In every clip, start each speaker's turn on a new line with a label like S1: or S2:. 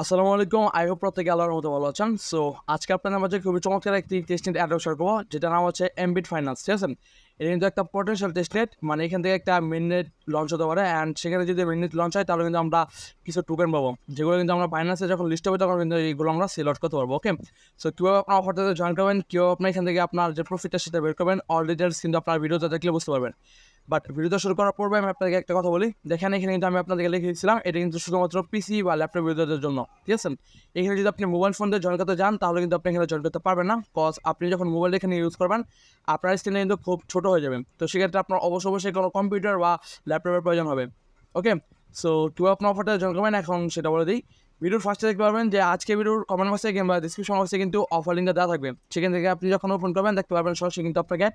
S1: আসসালামু আলাইকুম। I hope প্রত্যেকে আল্লাহর মতো ভালো আছেন। সো আজকে আপনাদের মাঝে খুবই চমৎকার একটি টেস্টনেট অ্যাড্রপ শেয়ার করবো, যেটার নাম হচ্ছে এমবিট ফাইন্যান্স। ঠিক আছে, এটা কিন্তু একটা পটেনশিয়াল টেস্টনেট, মানে এখান থেকে একটা মেইননেট লঞ্চ হতে পারে। অ্যান্ড সেখানে যদি মেইননেট লঞ্চ হয় তাহলে কিন্তু আমরা কিছু টোকেন পাবো, যেগুলো কিন্তু আমরা ফাইন্যান্সে যখন লিস্ট হবে তখন কিন্তু এইগুলো আমরা সেল আউট করতে পারবো। ওকে, সো কীভাবে আপনার অফারটাতে জয়েন করবেন, কীভাবে আপনি এখান থেকে আপনার যে প্রফিটটা সেটা বের করবেন, অল ডিটেলস কিন্তু আপনার ভিডিওতে দেখলে বুঝতে পারবেন। বাট ভিডিওটা শুরু করার পূর্বে আমি আপনাকে একটা কথা বলি, দেখেন এখানে কিন্তু আমি আপনাদেরকে লিখে দিয়েছিলাম, এটা কিন্তু শুধুমাত্র পিসি বা ল্যাপটপ ইউজারদের জন্য। ঠিক আছে, এখানে যদি আপনি মোবাইল ফোন দিয়ে জয়েন করতে যান তাহলে কিন্তু আপনি এখানে জয়েন করতে পারবেন না, কজ আপনি যখন মোবাইল এখানে ইউজ করবেন আপনার স্ক্রিনে কিন্তু খুব ছোটো হয়ে যাবে। তো সেক্ষেত্রে আপনার অবশ্যই কোনো কম্পিউটার বা ল্যাপটপের প্রয়োজন হবে। ওকে, সো কীভাবে আপনার অফারটা জয়েন করবেন এখন সেটা বলে দিই। ভিডিওর ফার্স্টে দেখতে পারবেন যে আজকে ভিডিওর কমেন্ট বক্সে কিংবা ডিসক্রিপশন বক্সে কিন্তু অফার লিঙ্কটা দেওয়া থাকবে। সেখান থেকে আপনি যখন ওপেন করবেন দেখতে পারবেন সরাসরি কিন্তু আপনাকে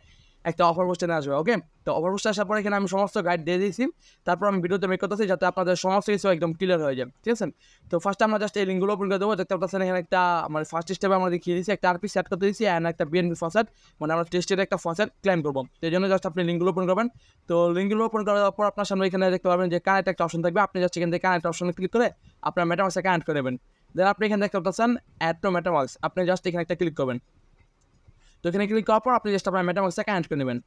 S1: একটা অফার পোস্টে নিয়ে আসবে। ওকে, তো অফার পোস্টে আসার পরে এখানে আমি সমস্ত গাইড দিয়ে দিয়েছি, তারপর আমি ভিডিওতে মেক করতেছি যাতে আপনাদের সমস্ত কিছু একদম ক্লিয়ার হয়ে যায়। ঠিক আছে, তো ফার্স্টে আমরা জাস্ট এই লিঙ্কগুলো ওপেন করে দেবো। দেখতে পাচ্ছেন এখানে একটা মানে ফার্স্ট স্টেপে আমরা দেখিয়ে দিয়েছি, একটা আরপি সেট করতে দিয়েছি অ্যান্ড একটা বিএনপি ফসেট, মানে আমরা টেস্টের একটা ফসেট ক্লেম করবো। তো এই জন্য জাস্ট আপনি লিঙ্কগুলো ওপেন করবেন। তো লিঙ্কগুলো ওপেন করার পর আপনার সামনে এখানে দেখতে পাবেন যে কানেক্ট একটা অপশন থাকবে, আপনি জাস্ট এখান থেকে কানেক্ট অপশনে ক্লিক করে আপনার মেটামার্কসে কানেক্ট করে দেবেন। দেন আপনি এখানে দেখতে পাচ্ছেন অ্যাড টু মেটামার্কস, আপনি জাস্ট এখানে একটা ক্লিক করবেন। তো এখানে ক্লিক করার পর আপনি জাস্ট আপনার মেটামার্কসে কানেক্ট করে নেবেন।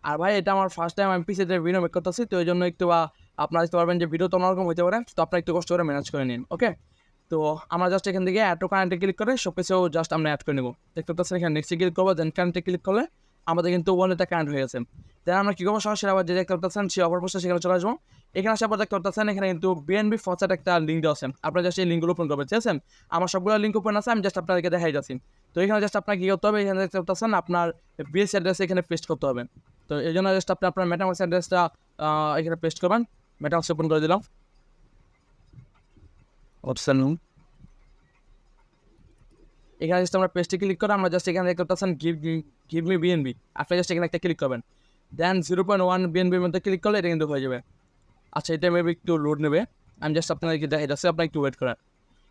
S1: আর ভাই এটা আমার ফার্স্ট টাইম আমি পিসিতে ভিডিও মেক করতেছি, তো এই জন্য একটু আপনারা দেখতে পারবেন যে ভিডিও তো অন্যরকম হতে পারে, তো আপনারা একটু কষ্ট করে ম্যানেজ করে নিন। ওকে, তো আমরা জাস্ট এখান থেকে অ্যাড টু কারেন্টে ক্লিক করে সব কিছু জাস্ট আমরা অ্যাড করে নেব। দেখতে পাচ্ছেন এখানে নেক্সটে ক্লিক করবো, দেন কারেন্টে ক্লিক করলে আমাদের কিন্তু ওয়ালেটটা কারেন্ট হয়ে গেছে। দেন আমরা কী করবো, সরাসরি আবার যে দেখতে পাচ্ছেন সে অফার পোস্টে সেখানে চলে আসবো। এখানে আসার পর দেখতে পাচ্ছেন এখানে কিন্তু বিএনবি ফসেট একটা লিঙ্ক দেওয়া আছে, আপনারা জাস্ট এই লিঙ্কগুলো ওপেন করবেন। ঠিক আছে, আমার সবগুলো লিঙ্ক ওপেন আছে, আমি জাস্ট আপনাদেরকে দেখাই যাচ্ছি। তো এখানে জাস্ট আপনার কী করতে হবে, এখানে দেখতে পাচ্ছেন আপনার বিএস অ্যাড্রেস এখানে পেস্ট করতে হবে। তো এই জন্য জাস্ট আপনি আপনার মেটামার্কস অ্যাড্রেসটা এখানে পেস্ট করবেন। মেটামার্কস ওপেন করে দিলাম, অপশন এখানে জাস্ট আমরা পেস্টে ক্লিক করে আমরা জাস্ট এখানে দেখতে পাচ্ছেন গিভ মি বিএনবি, আপনি জাস্ট এখানে একটা ক্লিক করবেন। দেন 0.1 বিএনবির মধ্যে ক্লিক করলে এটা কিন্তু হয়ে যাবে। আচ্ছা, এটা মেবি একটু লোড নেবে, আমি জাস্ট আপনাদেরকে দেখাই যাচ্ছি, আপনার একটু ওয়েট করেন।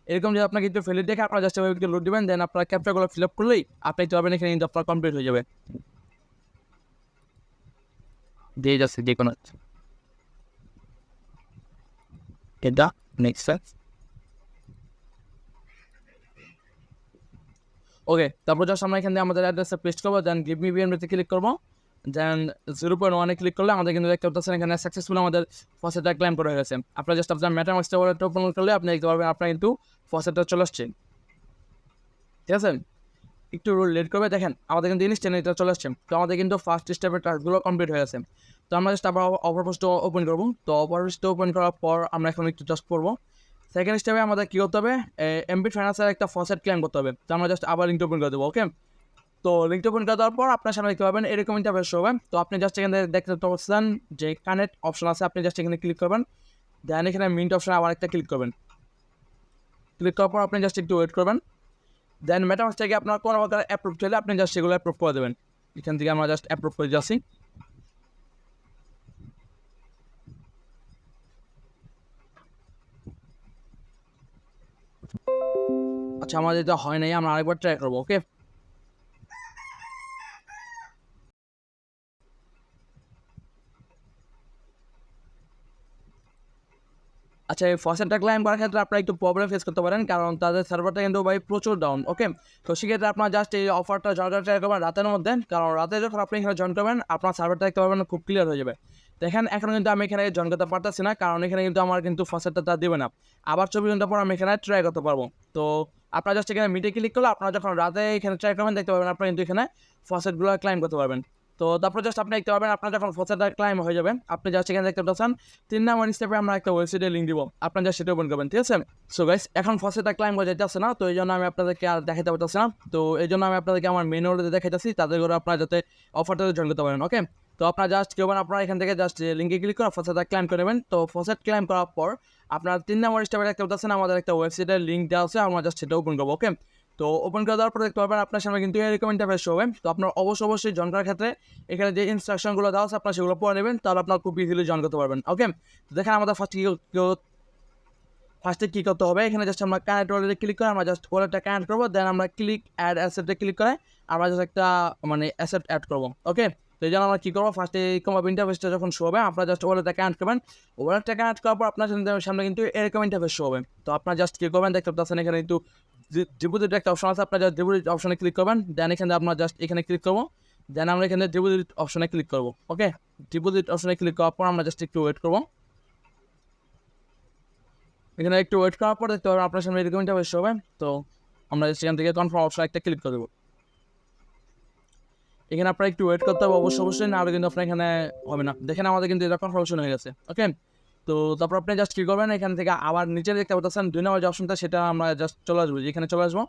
S1: এরকম যে আপনাকে একটু ফেলে দেখে আপনারা জাস্ট একটু লোড দেবেন, দেন আপনার ক্যাপচারগুলো ফিল আপ করলেই আপনি একটু পাবেন এখানে কিন্তু আপনার কমপ্লিট হয়ে যাবে। দিয়ে যাচ্ছে যে কোনো এটা নেক্সট। ওকে, তারপর জাস্ট আমরা এখান থেকে আমাদের অ্যাড্রেসটা পেস্ট করবো, দেন গিভ মি বিএনবিতে ক্লিক করবো। দেন 0.1 ক্লিক করলে আমাদের কিন্তু দেখতে পাচ্ছেন এখানে সাকসেসফুল আমাদের ফসেটটা ক্লেম করা হয়ে গেছে। আপনারা জাস্ট আপনার মেটামার্কসটা ওয়ালেটটা ওপেন করলে আপনি দেখতে পারবেন আপনার কিন্তু ফসেটটা চলে আসছে। ঠিক আছে, একটু লেট করবে, দেখেন আমাদের কিন্তু ইনস্ট্যান্ট এটা চলে আসছে। তো আমাদের কিন্তু ফার্স্ট স্টেপের টাস্কগুলো কমপ্লিট হয়ে গেছে। তো আমরা জাস্ট আবার অফার পোস্ট ওপেন করবো। তো অফার পোস্ট ওপেন করার পর আমরা এখন একটু জাস্ট করবো। সেকেন্ড স্টেপে আমাদের কী করতে হবে, এমবিট ফাইন্যান্সের একটা ফসেট ক্লেম করতে হবে। তো আমরা জাস্ট আবার লিঙ্কটা ওপেন করে দেবো। ওকে, তো লিঙ্কটা ওপেন করে দেওয়ার পর আপনার সামনে দেখতে পাবেন এরকম ইন্টারফেস হবে। তো আপনি জাস্ট এখানে দেখতে পাচ্ছেন যে কানেক্ট অপশন আছে, আপনি জাস্ট এখানে ক্লিক করবেন। দেন এখানে মিন্ট অপশনে আবার একটা ক্লিক করবেন। ক্লিক করার পর আপনি জাস্ট একটু ওয়েট করবেন। দেন মেটামার্কস থেকে আপনার কোনো প্রকার অ্যাপ্রুভ চাইলে আপনি জাস্ট সেগুলো অ্যাপ্রুভ করে দেবেন। এখান থেকে আমরা জাস্ট অ্যাপ্রুভ করে যাচ্ছি। আচ্ছা, আমাদের এটা হয় নাই, আমরা আরেকবার ট্রাই করবো। ওকে, আচ্ছা, এই ফসেটটা ক্লাইম করার ক্ষেত্রে আপনারা একটু প্রবলেম ফেস করতে পারেন, কারণ তাদের সার্ভারটা কিন্তু ভাই প্রচুর ডাউন। ওকে, তো সেক্ষেত্রে আপনার জাস্ট এই অফারটা জয়েন ট্রাই করবেন রাতের মধ্যে, কারণ রাতে যখন আপনি এখানে জয়েন করবেন আপনার সার্ভারটা দেখতে পারবেন খুব ক্লিয়ার হয়ে যাবে। দেখেন এখন কিন্তু আমি এখানে জয়েন করতে পারতেছি না, কারণ এখানে কিন্তু আমার কিন্তু ফসেটটা তা দেবে না। আবার 24 ঘন্টা পর আমি এখানে ট্রাই করতে পারবো। তো আপনারা জাস্ট এখানে মিটে ক্লিক করলে আপনারা যখন রাতে এখানে ট্রাই করবেন দেখতে পাবেন আপনারা কিন্তু এখানে ফসেটগুলো ক্লাইম করতে পারবেন। তো তারপর জাস্ট আপনি দেখতে পাবেন আপনার যখন ফসেটটা ক্লাইম হয়ে যাবে আপনি জাস্ট এখানে দেখতে পাচ্ছেন 3 নাম্বার স্টেপে আমরা একটা ওয়েবসাইটের লিঙ্ক দিব, আপনার জাস্ট সেটা ওপেন করবেন। ঠিক আছে, সো গাইস এখন ফসেটটা ক্লাইম হয়ে যাচ্ছে না, তো এই জন্য আমি আপনাদেরকে আর দেখাতে পারতেছি না। তো এই জন্য আমি আপনাদেরকে আমার মেন ওয়ালেটে দেখাইতেছি, তাদের করে আপনারা যাতে অফারটাতে জয়েন করতে পারেন। ওকে, তো আপনারা জাস্ট কেউ আপনারা এখান থেকে জাস্ট লিঙ্কে ক্লিক করে ফসেটটা ক্লাইম করে নেবেন। তো ফসেট ক্লাইম করার পর আপনার 3 নাম্বার স্টেপে দেখতে পাচ্ছেন আমাদের একটা ওয়েবসাইটের লিঙ্ক দেওয়া আছে, আমরা জাস্ট সেটা ওপেন করবো। ওকে, তো ওপেন করে দেওয়ার পর দেখতে পারবেন আপনার সামনে কিন্তু এরকম ইন্টারফেস হবে। তো আপনার অবশ্যই জয়েন করার ক্ষেত্রে এখানে যে ইনস্ট্রাকশনগুলো দেওয়া আছে আপনার সেগুলো পড়ে নেবেন, তাহলে আপনার খুব ইজিলি জয়েন করতে পারবেন। ওকে, তো দেখেন আমাদের ফার্স্টে কী করতে হবে, এখানে জাস্ট আমরা কানেক্ট ওয়ালেটে ক্লিক করে আমরা জাস্ট ওয়ালেটটা কানেক্ট করবো। দেন আমরা ক্লিক অ্যাড অ্যাসেটে ক্লিক করে আমরা জাস্ট একটা মানে অ্যাসেট অ্যাড করবো। ওকে, তো এই জন্য আমরা কী করবো, ফার্স্টে এরকম ইন্টারফেসটা যখন শো হবে আপনারা জাস্ট ওয়ালেটটা কানেক্ট করবেন। ওয়ালেটটা কানেক্ট করার পর আপনার সামনে কিন্তু এরকম ইন্টারফেস শো হবে। তো আপনার জাস্ট কী করবেন, দেখতে পাচ্ছেন এখানে কিন্তু ডিপোজিট একটা অপশন আছে, আপনার জাস্ট ডিপোজিট অপশনে ক্লিক করবেন। দেন এখানে আপনার জাস্ট এখানে ক্লিক করবো। দেন আমরা এখানে ডিপোজিট অপশনে ক্লিক করবো। ওকে, ডিপোজিট অপশনে ক্লিক করার পর আমরা জাস্ট একটু ওয়েট করবো। এখানে একটু ওয়েট করার পর দেখতে পাবেন আপনার সামনে এরকম ইন্টারফেস হবে। তো আমরা সেখান থেকে কনফার্ম অপশন একটা ক্লিক করে দেবো। এখানে আপনার একটু ওয়েট করতে হবে অবশ্যই, না হলে কিন্তু আপনার এখানে হবে না। দেখেন আমাদের কিন্তু এটা কনফার্মেশন হয়ে গেছে। ওকে, তো তারপর আপনি জাস্ট কী করবেন, এখান থেকে আবার নিচে দেখতে পাচ্ছেন 2 নম্বর যে অপশনটা, সেটা আমরা জাস্ট চলে আসবো, যেখানে চলে আসবো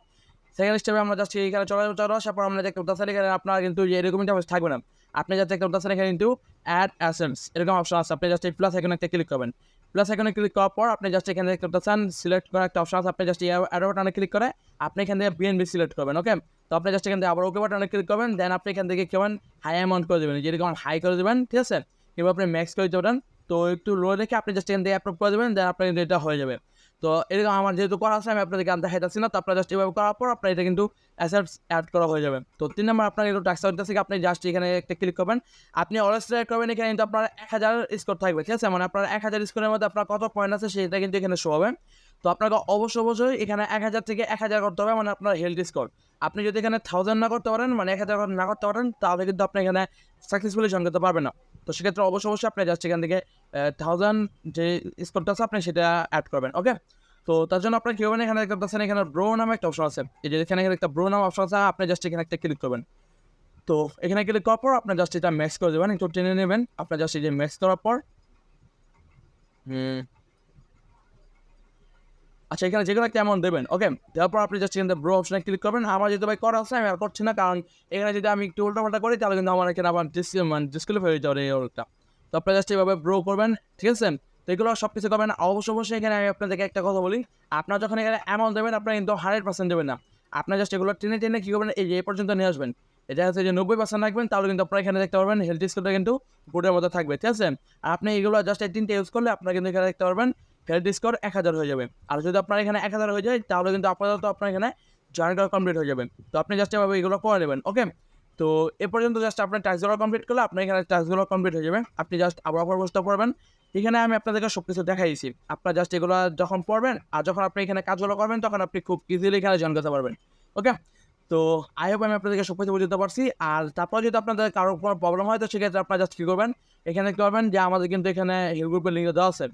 S1: সেকেন্ড স্টেপে আমরা জাস্ট এইখানে চলে আসার পর আমরা দেখতে পাচ্ছেন এখানে আপনার কিন্তু এরকম ইন্টারফেস থাকবে না। আপনি যাতে দেখতে পাচ্ছেন এখানে কিন্তু অ্যাড অ্যাসেন্স এরকম অপশন আছে, আপনি জাস্ট এই প্লাস আইকনে একটা ক্লিক করবেন। প্লাস আইকনে ক্লিক করার পর আপনি জাস্ট এখানে দেখতে পাচ্ছেন সিলেক্ট করা একটা অপশন আছে, আপনি জাস্ট এই অ্যারো বাটনে ক্লিক করে আপনি এখান থেকে বিএনবি সিলেক্ট করবেন। ওকে, তো আপনি জাস্ট এখান থেকে আবার ওকে বাটনে ক্লিক করবেন। দেন আপনি এখান থেকে কেমন হাই অ্যামাউন্ট করে দেবেন, যেরকম হাই করে দেবেন, ঠিক আছে, কিংবা আপনি ম্যাক্স করে দিতে পারেন। তো একটু লো রেখে আপনি জাস্ট এখান থেকে অ্যাপ্রুভ করে দেবেন, দেন আপনার এটা হয়ে যাবে। তো এরকম আমার যেহেতু করা আছে আমি আপনাদেরকে দেখাইতেছি না, তো আপনার জাস্ট এভাবে করার পর আপনার এটা কিন্তু অ্যাসেটস অ্যাড করা হয়ে যাবে। তো 3 নম্বর আপনার কিন্তু ট্যাক্স সার্ভিস থেকে আপনি জাস্ট এখানে একটা ক্লিক করবেন। আপনি অলওয়েজ সিলেক্ট করবেন, এখানে কিন্তু আপনার 1000 স্কোর থাকবে, ঠিক আছে, মানে আপনার 1000 স্কোরের মধ্যে আপনার কত পয়েন্ট আছে সেটা কিন্তু এখানে শো হবে। তো আপনাকে অবশ্যই এখানে 1000 থেকে 1000 করতে হবে, মানে আপনার হেলথ স্কোর। আপনি যদি এখানে 1000 না করতে পারেন, মানে 1000 না করতে পারেন, তাহলে কিন্তু আপনি এখানে সাকসেসফুলি জয়েন করতে পারবেন না। তো সেক্ষেত্রে অবশ্যই আপনি জাস্ট এখান থেকে 1000 যে স্কোরটা আছে আপনি সেটা অ্যাড করবেন। ওকে, তো তার জন্য আপনার কী হবে, এখানে দেখতে পাচ্ছেন এখানে ব্রো নামে একটা অপশন আছে, এই যে এখানে একটা ব্রো নাম অপশন আছে, আপনি জাস্ট এখানে একটা ক্লিক করবেন। তো এখানে ক্লিক করার পর আপনার জাস্ট এটা ম্যাক্স করে দেবেন, একটু টেনে নেবেন। আপনার জাস্ট এই যে ম্যাক্স করার পর আচ্ছা এখানে যেকোনো একটা অ্যামাউন্ট দেবেন। ওকে, দেওয়ার পর আপনি জাস্ট এখানে ব্রো অপশনে ক্লিক করবেন। আমার যেহেতু ভাই করা আছে আমি আর করছি না, কারণ এখানে যদি আমি একটু উল্টাপাল্টা করি তাহলে কিন্তু আমার এখানে আবার ডিসক্লিফাই হয়ে যাবে এই ওটা। তো আপনি জাস্ট এইভাবে ব্রো করবেন, ঠিক আছে। তো এগুলো সব কিছু করবেন। অবশ্যই এখানে আমি আপনাদেরকে একটা কথা বলি, আপনার যখন এখানে অ্যামাউন্ট দেবেন আপনার কিন্তু 100% দেবেন না। আপনার জাস্ট এগুলো টেনে কী করবেন, এই যে এই পর্যন্ত নিয়ে আসবেন। এটা হচ্ছে যে 90% রাখবেন, তাহলে কিন্তু আপনারা এখানে দেখতে পারবেন হেলথ স্কোরটা কিন্তু বোর্ডের মধ্যে থাকবে, ঠিক আছে। আর আপনি এগুলো জাস্ট এই 3টে ইউজ করলে আপনারা কিন্তু এখানে দেখতে পারবেন হেলথ স্কোর 1000 হয়ে যাবে। আর যদি আপনার এখানে 1000 হয়ে যায় তাহলে কিন্তু আপাতত আপনার এখানে জয়েন করা কমপ্লিট হয়ে যাবে। তো আপনি জাস্ট এভাবে এগুলো করে নেবেন। ওকে, তো এ পর্যন্ত জাস্ট আপনার টাস্কগুলো কমপ্লিট করলে আপনার এখানে টাস্কগুলো কমপ্লিট হয়ে যাবে। আপনি জাস্ট আবার বসতে পারবেন। এখানে আমি আপনাদেরকে সব কিছু দেখাই দিয়েছি। আপনার জাস্ট এগুলো যখন পড়বেন আর যখন আপনি এখানে কাজগুলো করবেন তখন আপনি খুব ইজিলি এখানে জয়েন করতে পারবেন। ওকে, তো আই হোপ আমি আপনাদেরকে সব কিছু বুঝতে পারছি। আর তারপর যদি আপনাদের কারোর কোনো প্রবলেম হয় তো সেক্ষেত্রে আপনারা জাস্ট কী করবেন, এখানে দেখতে পারবেন যে আমাদের কিন্তু এখানে হেল্প গ্রুপের লিঙ্ক দেওয়া আছে।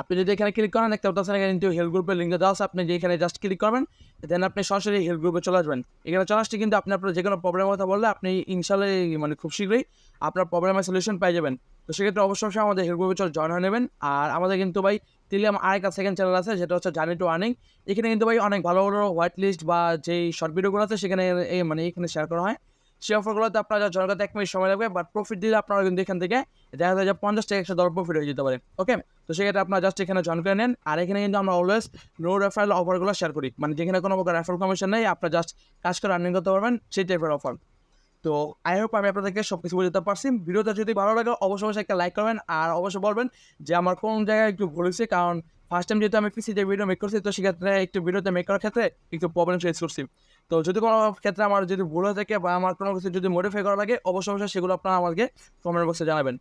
S1: আপনি যদি এখানে ক্লিক করেন দেখতে পাচ্ছেন এখানে কিন্তু হেল্প গ্রুপের লিঙ্কটা দেওয়া আছে, আপনি যে এখানে জাস্ট ক্লিক করবেন, দেন আপনি সরাসরি হেল্প গ্রুপে চলে আসবেন। এখানে চলে আসতে কিন্তু আপনার যে কোনো প্রবলেমের কথা বললে আপনি ইনশাল্লাহ মানে খুব শীঘ্রই আপনার প্রবলেমের সলিউশন পেয়ে যাবেন। তো সেক্ষেত্রে অবশ্যই আমাদের হেল্প গ্রুপে জয়েন হয়ে নেবেন। আর আমাদের কিন্তু ভাই টেলিগ্রাম আরেকটা সেকেন্ড চ্যানেল আছে, যেটা হচ্ছে জার্নি টু আর্নিং। এখানে কিন্তু ভাই অনেক ভালো হোয়াইট লিস্ট বা যেই শর্ট ভিডিওগুলো আছে সেখানে মানে এখানে শেয়ার করা হয়। সেই অফারগুলোতে আপনারা জয়েন করতে 1 মিনিট সময় লাগবে, বাট প্রফিট দিলে আপনারা কিন্তু এখান থেকে দেখা যায় যে 50 থেকে 100 ডলার প্রফিট হয়ে যেতে পারে। ওকে, তো সেক্ষেত্রে আপনারা জাস্ট এখানে জয়েন করে নেন। আর এখানে কিন্তু আমরা অলওয়েজ নো রেফারেল অফারগুলো শেয়ার করি, মানে যেখানে কোনো প্রকার রেফারেল কমিশন নেই, আপনারা জাস্ট কাজ করে আর্নিং করতে পারবেন সেই টাইপের অফার। তো আই হোপ আমি আপনাদেরকে সব কিছু বুঝতে পারছি। ভিডিওটা যদি ভালো লাগে অবশ্যই একটা লাইক করবেন, আর অবশ্যই বলবেন যে আমার কোন জায়গায় একটু ভুল হয়েছে, কারণ ফার্স্ট টাইম যেহেতু আমি পিসিতে ভিডিও মেক করছি তো সেক্ষেত্রে একটু ভিডিওতে মেক করার ক্ষেত্রে একটু প্রবলেম ফেস করছি। তো যদি কোনো ক্ষেত্রে আমার যদি ভুল হয়ে থাকে বা আমার কোনো কিছু যদি মডিফাই করা লাগে অবশ্যই সেগুলো আপনারা আমাকে কমেন্ট বক্সে জানাবেন।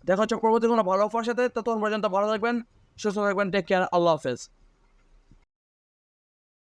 S1: দেখা হচ্ছে পরবর্তী কোনো ভালো অফার সাথে, ততক্ষণ পর্যন্ত ভালো থাকবেন, সুস্থ থাকবেন, টেক কেয়ার, আল্লাহ হাফেজ।